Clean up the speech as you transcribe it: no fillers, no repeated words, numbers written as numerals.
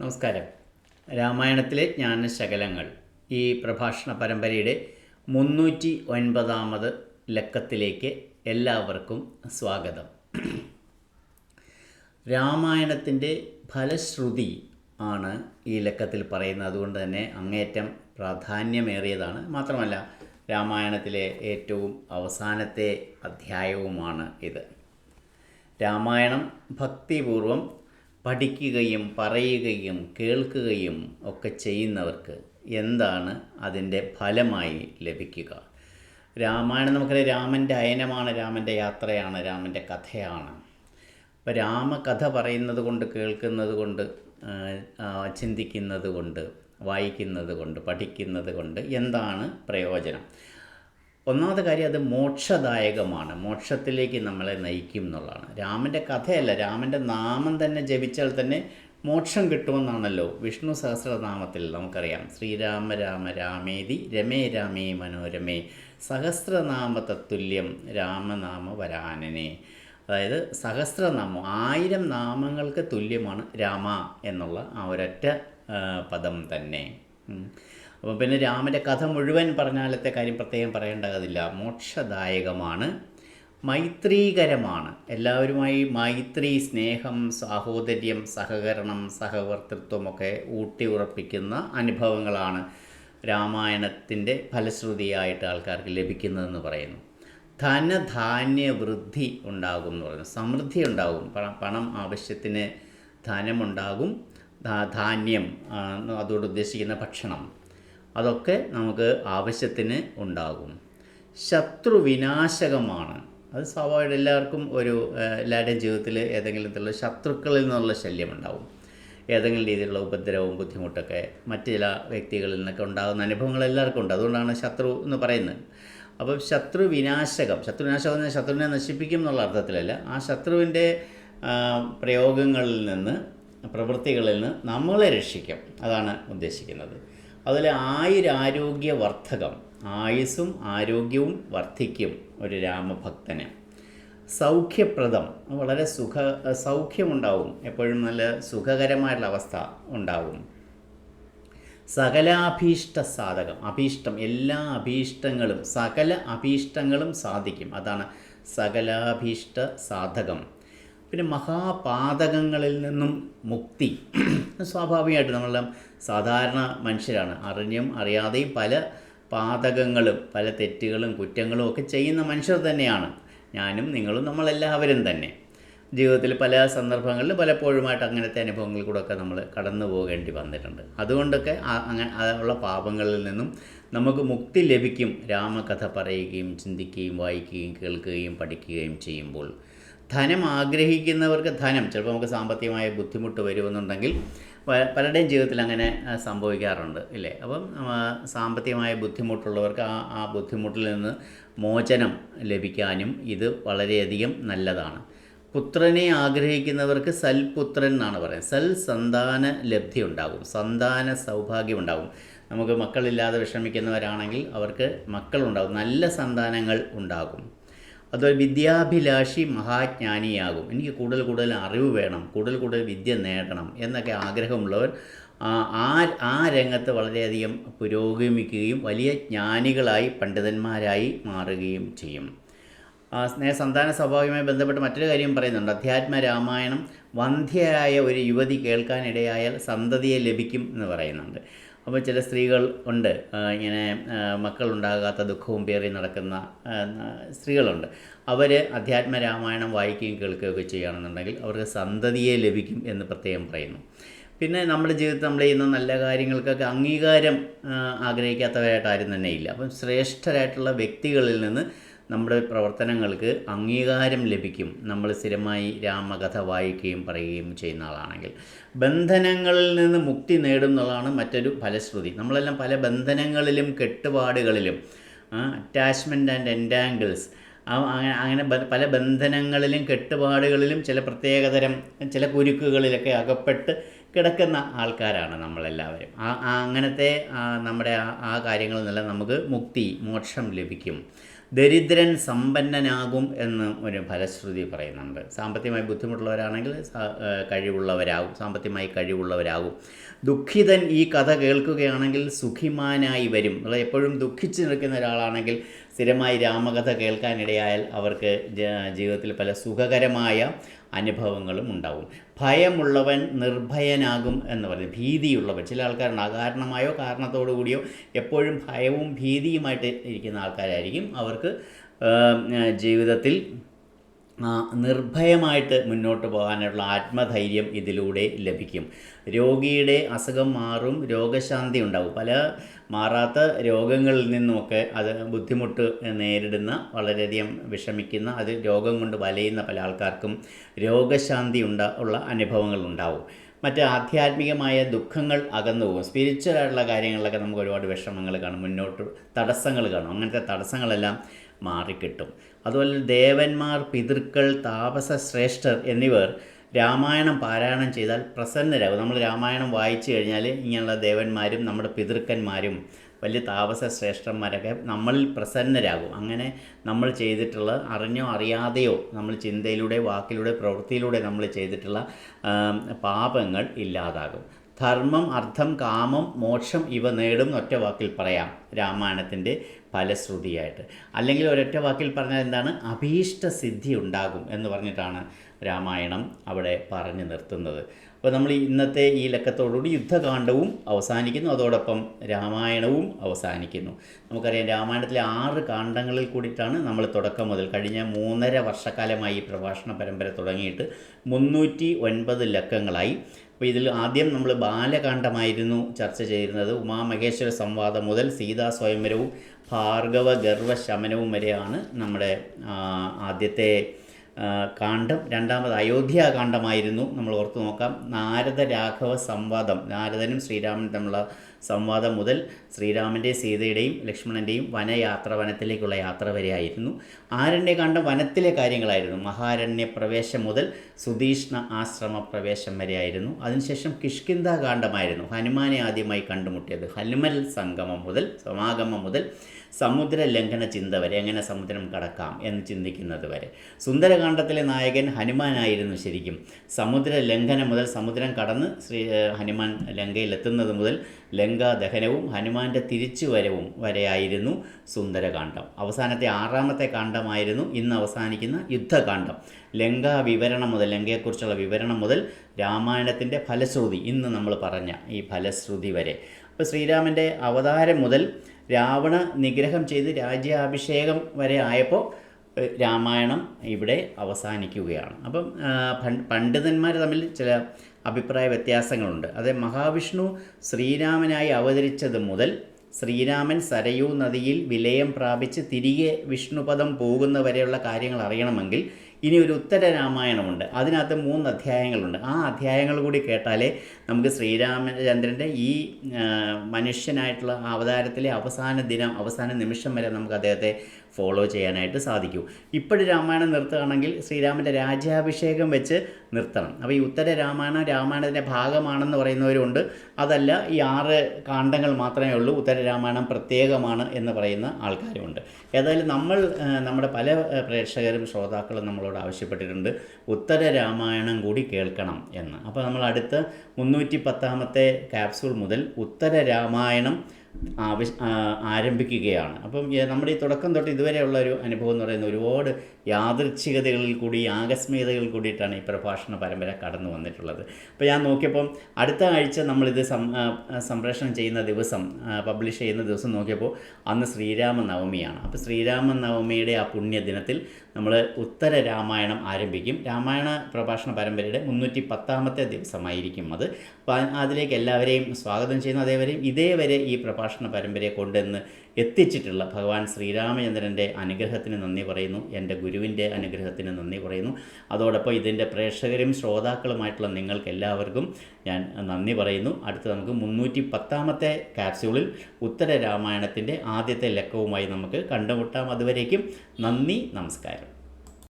നമസ്കാരം. രാമായണത്തിലെ ജ്ഞാനശകലങ്ങൾ ഈ പ്രഭാഷണ പരമ്പരയുടെ 309 ലക്കത്തിലേക്ക് എല്ലാവർക്കും സ്വാഗതം. രാമായണത്തിൻ്റെ ഫലശ്രുതി ആണ് ഈ ലക്കത്തിൽ പറയുന്നത്. അതുകൊണ്ട് തന്നെ അങ്ങേയറ്റം പ്രാധാന്യമേറിയതാണ്. മാത്രമല്ല രാമായണത്തിലെ ഏറ്റവും അവസാനത്തെ അധ്യായവുമാണ് ഇത്. രാമായണം ഭക്തിപൂർവം പഠിക്കുകയും പറയുകയും കേൾക്കുകയും ഒക്കെ ചെയ്യുന്നവർക്ക് എന്താണ് അതിൻ്റെ ഫലമായി ലഭിക്കുക? രാമായണം നമുക്കറിയാം, രാമൻ്റെ അയനമാണ്, രാമൻ്റെ യാത്രയാണ്, രാമൻ്റെ കഥയാണ്. അപ്പോൾ രാമകഥ പറയുന്നത് കൊണ്ട്, കേൾക്കുന്നത് കൊണ്ട്, ചിന്തിക്കുന്നത് കൊണ്ട്, വായിക്കുന്നത് കൊണ്ട്, പഠിക്കുന്നത് കൊണ്ട് എന്താണ് പ്രയോജനം? ഒന്നാമത്തെ കാര്യം, അത് മോക്ഷദായകമാണ്, മോക്ഷത്തിലേക്ക് നമ്മളെ നയിക്കും എന്നുള്ളതാണ്. രാമൻ്റെ കഥയല്ല, രാമൻ്റെ നാമം തന്നെ ജപിച്ചാൽ തന്നെ മോക്ഷം കിട്ടുമെന്നാണല്ലോ വിഷ്ണു സഹസ്രനാമത്തിൽ നമുക്കറിയാം. ശ്രീരാമ രാമ രാമേതി രമേ രാമേ മനോരമേ സഹസ്രനാമ തത്തുല്യം രാമനാമ വരാനനെ. അതായത് സഹസ്രനാമം, 1000 നാമങ്ങൾക്ക് തുല്യമാണ് രാമ എന്നുള്ള ആ ഒരൊറ്റ പദം തന്നെ. അപ്പോൾ പിന്നെ രാമൻ്റെ കഥ മുഴുവൻ പറഞ്ഞാലത്തെ കാര്യം പ്രത്യേകം പറയേണ്ടതില്ല. മോക്ഷദായകമാണ്, മൈത്രീകരമാണ്, എല്ലാവരുമായി മൈത്രി, സ്നേഹം, സാഹോദര്യം, സഹകരണം, സഹവർത്തിത്വമൊക്കെ ഊട്ടി ഉറപ്പിക്കുന്ന അനുഭവങ്ങളാണ് രാമായണത്തിൻ്റെ ഫലശ്രുതിയായിട്ട് ആൾക്കാർക്ക് ലഭിക്കുന്നതെന്ന് പറയുന്നു. ധനധാന്യ വൃദ്ധി ഉണ്ടാകും എന്ന് പറയുന്നു. സമൃദ്ധി ഉണ്ടാകും, പണം ആവശ്യത്തിന് ധനമുണ്ടാകും, ധാന്യം, അതോട് ഉദ്ദേശിക്കുന്ന ഭക്ഷണം, അതൊക്കെ നമുക്ക് ആവശ്യത്തിന് ഉണ്ടാകും. ശത്രുവിനാശകമാണ്, അത് സ്വാഭാവികം. എല്ലാവർക്കും എല്ലാവരുടെയും ജീവിതത്തിൽ ഏതെങ്കിലും തരത്തിലുള്ള ശത്രുക്കളിൽ നിന്നുള്ള ശല്യമുണ്ടാവും. ഏതെങ്കിലും രീതിയിലുള്ള ഉപദ്രവവും ബുദ്ധിമുട്ടൊക്കെ മറ്റ് ചില വ്യക്തികളിൽ നിന്നൊക്കെ ഉണ്ടാകുന്ന അനുഭവങ്ങൾ എല്ലാവർക്കും ഉണ്ട്. അതുകൊണ്ടാണ് ശത്രു എന്ന് പറയുന്നത്. അപ്പം ശത്രുവിനാശകം എന്ന് ശത്രുവിനെ നശിപ്പിക്കും എന്നുള്ള അർത്ഥത്തിലല്ല, ആ ശത്രുവിൻ്റെ പ്രയോഗങ്ങളിൽ നിന്ന്, പ്രവൃത്തികളിൽ നിന്ന് നമ്മളെ രക്ഷിക്കും, അതാണ് ഉദ്ദേശിക്കുന്നത്. അതുപോലെ ആയുരാരോഗ്യവർദ്ധകം, ആയുസ്സും ആരോഗ്യവും വർദ്ധിക്കും ഒരു രാമഭക്തന്. സൗഖ്യപ്രദം, വളരെ സൗഖ്യമുണ്ടാവും, എപ്പോഴും നല്ല സുഖകരമായിട്ടുള്ള അവസ്ഥ ഉണ്ടാവും. സകലാഭീഷ്ട സാധകം, അഭീഷ്ടം, എല്ലാ അഭീഷ്ടങ്ങളും, സകല അഭീഷ്ടങ്ങളും സാധിക്കും, അതാണ് സകലാഭീഷ്ട സാധകം. പിന്നെ മഹാപാതകങ്ങളിൽ നിന്നും മുക്തി. സ്വാഭാവികമായിട്ട് നമ്മളെല്ലാം സാധാരണ മനുഷ്യരാണ്, അറിഞ്ഞും അറിയാതെയും പല പാതകങ്ങളും, പല തെറ്റുകളും കുറ്റങ്ങളും ഒക്കെ ചെയ്യുന്ന മനുഷ്യർ തന്നെയാണ്. ഞാനും നിങ്ങളും, നമ്മളെല്ലാവരും തന്നെ ജീവിതത്തിൽ പല സന്ദർഭങ്ങളിൽ പലപ്പോഴുമായിട്ട് അങ്ങനത്തെ അനുഭവങ്ങളിൽ കൂടെയൊക്കെ നമ്മൾ കടന്നു പോകേണ്ടി വന്നിട്ടുണ്ട്. അതുകൊണ്ടൊക്കെ ഉള്ള പാപങ്ങളിൽ നിന്നും നമുക്ക് മുക്തി ലഭിക്കും രാമകഥ പറയുകയും ചിന്തിക്കുകയും വായിക്കുകയും കേൾക്കുകയും പഠിക്കുകയും ചെയ്യുമ്പോൾ. ധനം ആഗ്രഹിക്കുന്നവർക്ക് ധനം, ചിലപ്പോൾ നമുക്ക് സാമ്പത്തികമായ ബുദ്ധിമുട്ട് വരുമെന്നുണ്ടെങ്കിൽ പലരുടെയും ജീവിതത്തിൽ അങ്ങനെ സംഭവിക്കാറുണ്ട്, ഇല്ലേ? അപ്പം സാമ്പത്തികമായ ബുദ്ധിമുട്ടുള്ളവർക്ക് ആ ബുദ്ധിമുട്ടിൽ നിന്ന് മോചനം ലഭിക്കാനും ഇത് വളരെയധികം നല്ലതാണ്. പുത്രനെ ആഗ്രഹിക്കുന്നവർക്ക് സൽപുത്രൻ എന്നാണ് പറയുന്നത്. സന്താന ലബ്ധി ഉണ്ടാകും, സന്താന സൗഭാഗ്യം ഉണ്ടാകും. നമുക്ക് മക്കളില്ലാതെ വിഷമിക്കുന്നവരാണെങ്കിൽ അവർക്ക് മക്കളുണ്ടാകും, നല്ല സന്താനങ്ങൾ ഉണ്ടാകും. അതുപോലെ വിദ്യാഭിലാഷി മഹാജ്ഞാനിയാകും. എനിക്ക് കൂടുതൽ അറിവ് വേണം, കൂടുതൽ വിദ്യ നേടണം എന്നൊക്കെ ആഗ്രഹമുള്ളവർ ആ രംഗത്ത് വളരെയധികം പുരോഗമിക്കുകയും വലിയ ജ്ഞാനികളായി, പണ്ഡിതന്മാരായി മാറുകയും ചെയ്യും. സന്താന സ്വഭാവവുമായി ബന്ധപ്പെട്ട് മറ്റൊരു കാര്യം പറയുന്നുണ്ട്. അധ്യാത്മ രാമായണം വന്ധ്യയായ ഒരു യുവതി കേൾക്കാനിടയായാൽ സന്തതിയെ ലഭിക്കും എന്ന് പറയുന്നുണ്ട്. അപ്പോൾ ചില സ്ത്രീകൾ ഉണ്ട്, ഇങ്ങനെ മക്കളുണ്ടാകാത്ത ദുഃഖവും പേറി നടക്കുന്ന സ്ത്രീകളുണ്ട്. അവർ അധ്യാത്മ രാമായണം വായിക്കുകയും കേൾക്കുകയൊക്കെ ചെയ്യുകയാണെന്നുണ്ടെങ്കിൽ അവർക്ക് സന്തതിയെ ലഭിക്കും എന്ന് പ്രത്യേകം പറയുന്നു. പിന്നെ നമ്മുടെ ജീവിതത്തിൽ നമ്മൾ ചെയ്യുന്ന നല്ല കാര്യങ്ങൾക്കൊക്കെ അംഗീകാരം ആഗ്രഹിക്കാത്തവരായിട്ട് ആരും തന്നെ ഇല്ല. അപ്പം ശ്രേഷ്ഠരായിട്ടുള്ള വ്യക്തികളിൽ നിന്ന് നമ്മുടെ പ്രവർത്തനങ്ങൾക്ക് അംഗീകാരം ലഭിക്കും, നമ്മൾ സ്ഥിരമായി രാമകഥ വായിക്കുകയും പറയുകയും ചെയ്യുന്ന ആളാണെങ്കിൽ. ബന്ധനങ്ങളിൽ നിന്ന് മുക്തി നേടും എന്നുള്ളതാണ് മറ്റൊരു ഫലശ്രുതി. നമ്മളെല്ലാം പല ബന്ധനങ്ങളിലും കെട്ടുപാടുകളിലും, അറ്റാച്ച്മെൻറ്റ് ആൻഡ് എൻറ്റാങ്കിൾസ്, അങ്ങനെ പല ബന്ധനങ്ങളിലും കെട്ടുപാടുകളിലും ചില പ്രത്യേകതരം ചില കുരുക്കുകളിലൊക്കെ അകപ്പെട്ട് കിടക്കുന്ന ആൾക്കാരാണ് നമ്മളെല്ലാവരും. അങ്ങനത്തെ നമ്മുടെ ആ കാര്യങ്ങളിൽ നിന്നെല്ലാം നമുക്ക് മോക്ഷം ലഭിക്കും. ദരിദ്രൻ സമ്പന്നനാകും എന്ന് ഒരു ഫലശ്രുതി പറയുന്നുണ്ട്. സാമ്പത്തികമായി ബുദ്ധിമുട്ടുള്ളവരാണെങ്കിൽ കഴിവുള്ളവരാകും, സാമ്പത്തികമായി കഴിവുള്ളവരാകും. ദുഃഖിതൻ ഈ കഥ കേൾക്കുകയാണെങ്കിൽ സുഖിമാനായി വരും. അതായത് എപ്പോഴും ദുഃഖിച്ച് നിൽക്കുന്ന ഒരാളാണെങ്കിൽ സ്ഥിരമായി രാമകഥ കേൾക്കാനിടയായാൽ അവർക്ക് ജീവിതത്തിൽ പല സുഖകരമായ അനുഭവങ്ങളും ഉണ്ടാവും. ഭയമുള്ളവൻ നിർഭയനാകും എന്ന് പറയും. ഭീതിയുള്ളവൻ, ചില ആൾക്കാരുണ്ട് അകാരണമായോ കാരണത്തോടു കൂടിയോ എപ്പോഴും ഭയവും ഭീതിയുമായിട്ട് ഇരിക്കുന്ന ആൾക്കാരായിരിക്കും. അവർക്ക് ജീവിതത്തിൽ നിർഭയമായിട്ട് മുന്നോട്ട് പോകാനുള്ള ആത്മധൈര്യം ഇതിലൂടെ ലഭിക്കും. രോഗിയുടെ അസുഖം മാറും, രോഗശാന്തി ഉണ്ടാവും. പല മാറാത്ത രോഗങ്ങളിൽ നിന്നുമൊക്കെ അത് ബുദ്ധിമുട്ട് നേരിടുന്ന, വളരെയധികം വിഷമിക്കുന്ന, അത് രോഗം കൊണ്ട് വലയുന്ന പല ആൾക്കാർക്കും രോഗശാന്തി ഉള്ള അനുഭവങ്ങൾ ഉണ്ടാവും. മറ്റ് ആധ്യാത്മികമായ ദുഃഖങ്ങൾ അകന്നു പോകും. സ്പിരിച്വലായിട്ടുള്ള കാര്യങ്ങളിലൊക്കെ നമുക്ക് ഒരുപാട് വിഷമങ്ങൾ കാണും, മുന്നോട്ട് തടസ്സങ്ങൾ കാണും. അങ്ങനത്തെ തടസ്സങ്ങളെല്ലാം മാറിക്കിട്ടും. അതുപോലെ ദേവന്മാർ, പിതൃക്കൾ, താപസ ശ്രേഷ്ഠർ എന്നിവർ രാമായണം പാരായണം ചെയ്താൽ പ്രസന്നരാകും. നമ്മൾ രാമായണം വായിച്ചു കഴിഞ്ഞാൽ ഇങ്ങനെയുള്ള ദേവന്മാരും നമ്മുടെ പിതൃക്കന്മാരും വലിയ താപസ ശ്രേഷ്ഠന്മാരൊക്കെ നമ്മളിൽ പ്രസന്നരാകും. അങ്ങനെ നമ്മൾ ചെയ്തിട്ടുള്ള, അറിഞ്ഞോ അറിയാതെയോ നമ്മൾ ചിന്തയിലൂടെ, വാക്കിലൂടെ, പ്രവൃത്തിയിലൂടെ നമ്മൾ ചെയ്തിട്ടുള്ള പാപങ്ങൾ ഇല്ലാതാകും. ധർമ്മം, അർത്ഥം, കാമം, മോക്ഷം ഇവ നേടും ഒറ്റ വാക്കിൽ പറയാം രാമായണത്തിൻ്റെ ഫലശ്രുതിയായിട്ട്. അല്ലെങ്കിൽ ഒരൊറ്റ വാക്കിൽ പറഞ്ഞാൽ എന്താണ്? അഭീഷ്ടസിദ്ധി ഉണ്ടാകും എന്ന് പറഞ്ഞിട്ടാണ് രാമായണം അവിടെ പറഞ്ഞു നിർത്തുന്നത്. അപ്പോൾ നമ്മൾ ഇന്നത്തെ ഈ ലക്കത്തോടുകൂടി യുദ്ധകാണ്ഡവും അവസാനിക്കുന്നു, അതോടൊപ്പം രാമായണവും അവസാനിക്കുന്നു. നമുക്കറിയാം രാമായണത്തിലെ 6 കാണ്ഡങ്ങളിൽ കൂടിയിട്ടാണ് നമ്മൾ തുടക്കം മുതൽ കഴിഞ്ഞ 3.5 വർഷക്കാലമായി ഈ പ്രഭാഷണ പരമ്പര തുടങ്ങിയിട്ട് 309 ലക്കങ്ങളായി. അപ്പോൾ ഇതിൽ ആദ്യം നമ്മൾ ബാലകാണ്ഡമായിരുന്നു ചർച്ച ചെയ്തിരുന്നത്. ഉമാമഹേശ്വര സംവാദം മുതൽ സീതാ സ്വയംവരവും ഭാർഗവ ഗർവശമനവും വരെയാണ് നമ്മുടെ ആദ്യത്തെ കാണ്ഡം. രണ്ടാമത് അയോധ്യാകാണ്ഡമായിരുന്നു. നമ്മൾ ഓർത്തു നോക്കാം, നാരദ രാഘവ സംവാദം, നാരദനും ശ്രീരാമനും തമ്മിലുള്ള സംവാദം മുതൽ ശ്രീരാമൻ്റെ, സീതയുടെയും ലക്ഷ്മണൻ്റെയും വനത്തിലേക്കുള്ള യാത്ര വരെയായിരുന്നു. ആരണ്യകാണ്ഡം വനത്തിലെ കാര്യങ്ങളായിരുന്നു. മഹാരണ്യ പ്രവേശം മുതൽ സുതീഷ്ണ ആശ്രമ പ്രവേശം വരെയായിരുന്നു. അതിനുശേഷം കിഷ്കിന്ധാകാണ്ഡമായിരുന്നു, ഹനുമാനെ ആദ്യമായി കണ്ടുമുട്ടിയത്. ഹനുമൽ സമാഗമം മുതൽ സമുദ്ര ലംഘന ചിന്ത വരെ, എങ്ങനെ സമുദ്രം കടക്കാം എന്ന് ചിന്തിക്കുന്നത് വരെ. സുന്ദരകാണ്ഡത്തിലെ നായകൻ ഹനുമാനായിരുന്നു ശരിക്കും. സമുദ്ര ലംഘനം മുതൽ സമുദ്രം കടന്ന് ഹനുമാൻ ലങ്കയിലെത്തുന്നത് മുതൽ ലങ്കാ ദഹനവും ഹനുമാൻ്റെ തിരിച്ചുവരവും വരെയായിരുന്നു സുന്ദരകാണ്ഡം. അവസാനത്തെ 6ാമത്തെ കാണ്ഡമായിരുന്നു ഇന്ന് അവസാനിക്കുന്ന യുദ്ധകാണ്ഡം. ലങ്കയെക്കുറിച്ചുള്ള വിവരണം മുതൽ രാമായണത്തിൻ്റെ ഫലശ്രുതി, ഇന്ന് നമ്മൾ പറഞ്ഞ ഈ ഫലശ്രുതി വരെ. അപ്പോൾ ശ്രീരാമൻ്റെ അവതാരം മുതൽ രാവണ നിഗ്രഹം ചെയ്ത് രാജ്യാഭിഷേകം വരെ ആയപ്പോൾ രാമായണം ഇവിടെ അവസാനിക്കുകയാണ്. അപ്പം പണ്ഡിതന്മാർ തമ്മിൽ ചില അഭിപ്രായ വ്യത്യാസങ്ങളുണ്ട്. അത് മഹാവിഷ്ണു ശ്രീരാമനായി അവതരിച്ചത് മുതൽ ശ്രീരാമൻ സരയൂ നദിയിൽ വിലയം പ്രാപിച്ച് തിരികെ വിഷ്ണുപദം പോകുന്നവരെയുള്ള കാര്യങ്ങൾ അറിയണമെങ്കിൽ ഇനി ഒരു ഉത്തര രാമായണമുണ്ട്. അതിനകത്ത് 3 അധ്യായങ്ങളുണ്ട്. ആ അധ്യായങ്ങൾ കൂടി കേട്ടാലേ നമുക്ക് ശ്രീരാമചന്ദ്രൻ്റെ ഈ മനുഷ്യനായിട്ടുള്ള അവതാരത്തിലെ അവസാന നിമിഷം വരെ നമുക്ക് അദ്ദേഹത്തെ ഫോളോ ചെയ്യാനായിട്ട് സാധിക്കൂ. ഇപ്പോഴും രാമായണം നിർത്തുകയാണെങ്കിൽ ശ്രീരാമൻ്റെ രാജ്യാഭിഷേകം വെച്ച് നിർത്തണം. അപ്പോൾ ഈ ഉത്തര രാമായണത്തിൻ്റെ ഭാഗമാണെന്ന് പറയുന്നവരുണ്ട്. അതല്ല, ഈ 6 കാണ്ഡങ്ങൾ മാത്രമേ ഉള്ളൂ, ഉത്തര രാമായണം പ്രത്യേകമാണ് എന്ന് പറയുന്ന ആൾക്കാരുമുണ്ട്. ഏതായാലും നമ്മുടെ പല പ്രേക്ഷകരും ശ്രോതാക്കളും നമ്മളോട് ആവശ്യപ്പെട്ടിട്ടുണ്ട് ഉത്തര രാമായണം കൂടി കേൾക്കണം എന്ന്. അപ്പോൾ നമ്മൾ അടുത്ത 310ാമത്തെ ക്യാപ്സൂൾ മുതൽ ഉത്തര രാമായണം ആരംഭിക്കുകയാണ്. അപ്പം നമ്മുടെ ഈ തുടക്കം തൊട്ട് ഇതുവരെയുള്ള ഒരു അനുഭവം എന്ന് പറയുന്നത് ഒരുപാട് യാദൃച്ഛികതകളിൽ കൂടി, ആകസ്മികതകളിൽ കൂടിയിട്ടാണ് ഈ പ്രഭാഷണ പരമ്പര കടന്നു വന്നിട്ടുള്ളത്. അപ്പോൾ ഞാൻ നോക്കിയപ്പം അടുത്ത ആഴ്ച നമ്മളിത് സംപ്രേഷണം ചെയ്യുന്ന ദിവസം, പബ്ലിഷ് ചെയ്യുന്ന ദിവസം നോക്കിയപ്പോൾ അന്ന് ശ്രീരാമനവമിയാണ്. അപ്പോൾ ശ്രീരാമനവമിയുടെ ആ പുണ്യദിനത്തിൽ നമ്മൾ ഉത്തര രാമായണം ആരംഭിക്കും. രാമായണ പ്രഭാഷണ പരമ്പരയുടെ 310ാമത്തെ ദിവസമായിരിക്കും അത്. അപ്പോൾ അതിലേക്ക് എല്ലാവരെയും സ്വാഗതം ചെയ്യുന്നു. അതേവരെയും ഇതേവരെ ഈ പ്രഭാഷണ പരമ്പരയെ കൊണ്ടുവന്ന് എത്തിച്ചിട്ടുള്ള ഭഗവാൻ ശ്രീരാമചന്ദ്രൻ്റെ അനുഗ്രഹത്തിന് നന്ദി പറയുന്നു. എൻ്റെ ഗുരുവിൻ്റെ അനുഗ്രഹത്തിന് നന്ദി പറയുന്നു. അതോടൊപ്പം ഇതിൻ്റെ പ്രേക്ഷകരും ശ്രോതാക്കളുമായിട്ടുള്ള നിങ്ങൾക്ക് എല്ലാവർക്കും ഞാൻ നന്ദി പറയുന്നു. അടുത്ത് നമുക്ക് 310ാമത്തെ ക്യാപ്സ്യൂളിൽ ഉത്തര രാമായണത്തിൻ്റെ ആദ്യത്തെ ലക്കവുമായി നമുക്ക് കണ്ടുമുട്ടാം. അതുവരേക്കും നന്ദി, നമസ്കാരം.